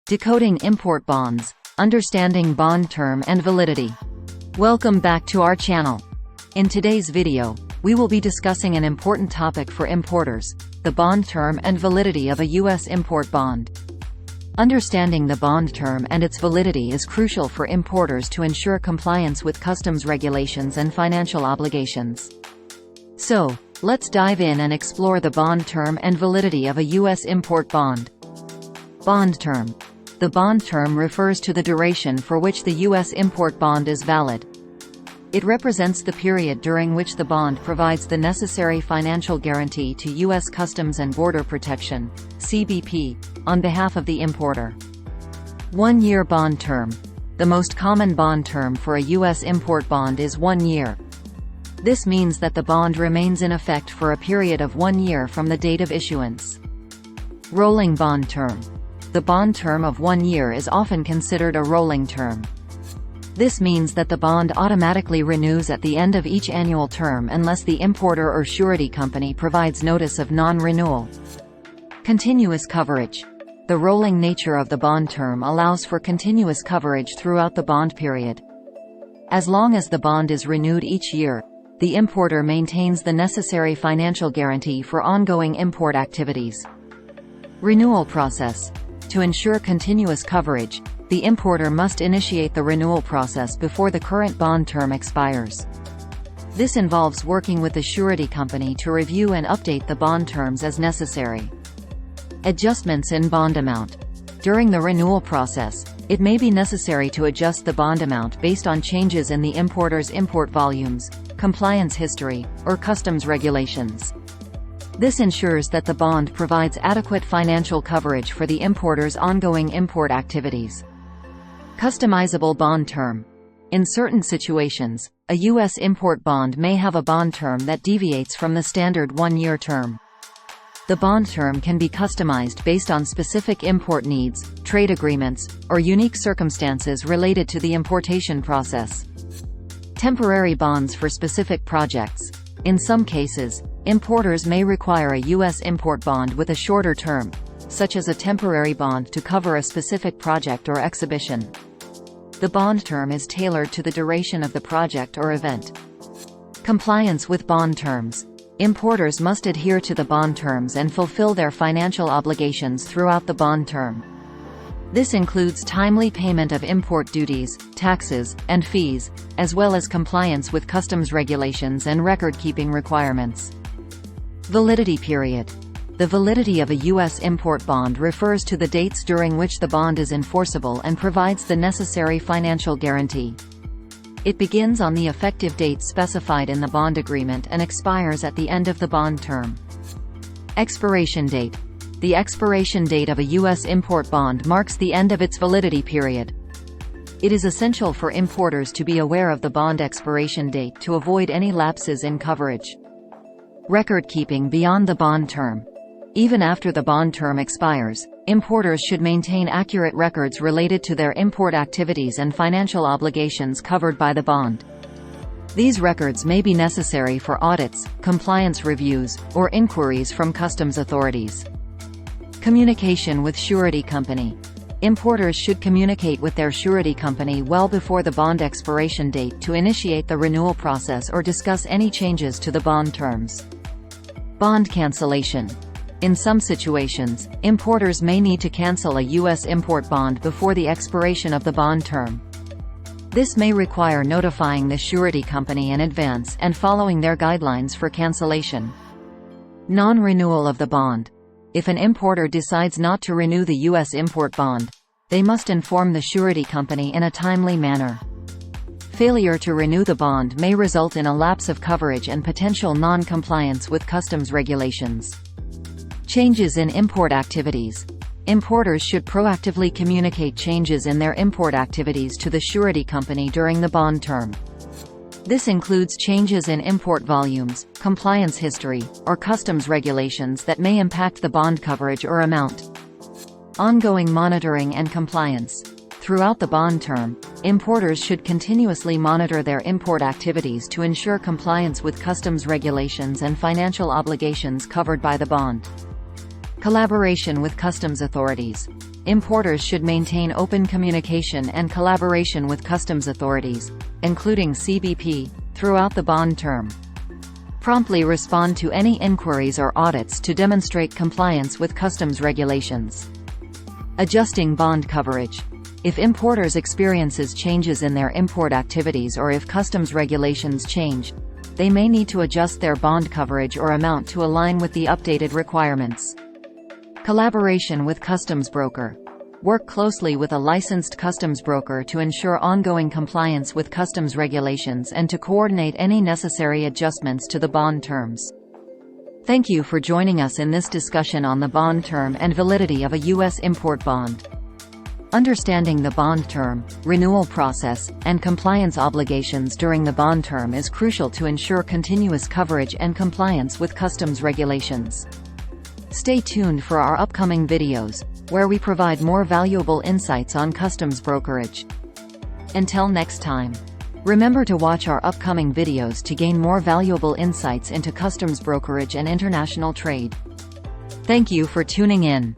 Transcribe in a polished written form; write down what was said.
Decoding import bonds, understanding bond term and validity. Welcome back to our channel. In today's video, we will be discussing an important topic for importers, the bond term and validity of a U.S. import bond. Understanding the bond term and its validity is crucial for importers to ensure compliance with customs regulations and financial obligations. So, let's dive in and explore the bond term and validity of a U.S. import bond. Bond term. The bond term refers to the duration for which the U.S. import bond is valid. It represents the period during which the bond provides the necessary financial guarantee to U.S. Customs and Border Protection (CBP) on behalf of the importer. 1-year bond term. The most common bond term for a U.S. import bond is 1 year. This means that the bond remains in effect for a period of 1 year from the date of issuance. Rolling bond term. The bond term of 1 year is often considered a rolling term. This means that the bond automatically renews at the end of each annual term unless the importer or surety company provides notice of non-renewal. Continuous coverage. The rolling nature of the bond term allows for continuous coverage throughout the bond period. As long as the bond is renewed each year, the importer maintains the necessary financial guarantee for ongoing import activities. Renewal process. To ensure continuous coverage, the importer must initiate the renewal process before the current bond term expires. This involves working with the surety company to review and update the bond terms as necessary. Adjustments in bond amount. During the renewal process, it may be necessary to adjust the bond amount based on changes in the importer's import volumes, compliance history, or customs regulations. This ensures that the bond provides adequate financial coverage for the importer's ongoing import activities. Customizable bond term. In certain situations, a U.S. import bond may have a bond term that deviates from the standard 1-year term. The bond term can be customized based on specific import needs, trade agreements, or unique circumstances related to the importation process. Temporary bonds for specific projects. In some cases, importers may require a U.S. import bond with a shorter term, such as a temporary bond to cover a specific project or exhibition. The bond term is tailored to the duration of the project or event. Compliance with bond terms. Importers must adhere to the bond terms and fulfill their financial obligations throughout the bond term. This includes timely payment of import duties, taxes, and fees, as well as compliance with customs regulations and record-keeping requirements. Validity period. The validity of a U.S. import bond refers to the dates during which the bond is enforceable and provides the necessary financial guarantee. It begins on the effective date specified in the bond agreement and expires at the end of the bond term. Expiration date. The expiration date of a U.S. import bond marks the end of its validity period. It is essential for importers to be aware of the bond expiration date to avoid any lapses in coverage. Record keeping beyond the bond term. Even after the bond term expires, importers should maintain accurate records related to their import activities and financial obligations covered by the bond. These records may be necessary for audits, compliance reviews, or inquiries from customs authorities. Communication with surety company. Importers should communicate with their surety company well before the bond expiration date to initiate the renewal process or discuss any changes to the bond terms. Bond cancellation. In some situations, importers may need to cancel a U.S. import bond before the expiration of the bond term. This may require notifying the surety company in advance and following their guidelines for cancellation. Non-renewal of the bond. If an importer decides not to renew the U.S. import bond, they must inform the surety company in a timely manner. Failure to renew the bond may result in a lapse of coverage and potential non-compliance with customs regulations. Changes in import activities. Importers should proactively communicate changes in their import activities to the surety company during the bond term. This includes changes in import volumes, compliance history, or customs regulations that may impact the bond coverage or amount. Ongoing monitoring and compliance. Throughout the bond term, importers should continuously monitor their import activities to ensure compliance with customs regulations and financial obligations covered by the bond. Collaboration with customs authorities. Importers should maintain open communication and collaboration with customs authorities, including CBP, throughout the bond term. Promptly respond to any inquiries or audits to demonstrate compliance with customs regulations. Adjusting bond coverage. If importers experiences changes in their import activities or if customs regulations change, they may need to adjust their bond coverage or amount to align with the updated requirements. Collaboration with customs broker. Work closely with a licensed customs broker to ensure ongoing compliance with customs regulations and to coordinate any necessary adjustments to the bond terms. Thank you for joining us in this discussion on the bond term and validity of a U.S. import bond. Understanding the bond term, renewal process, and compliance obligations during the bond term is crucial to ensure continuous coverage and compliance with customs regulations. Stay tuned for our upcoming videos, where we provide more valuable insights on customs brokerage. Until next time, remember to watch our upcoming videos to gain more valuable insights into customs brokerage and international trade. Thank you for tuning in.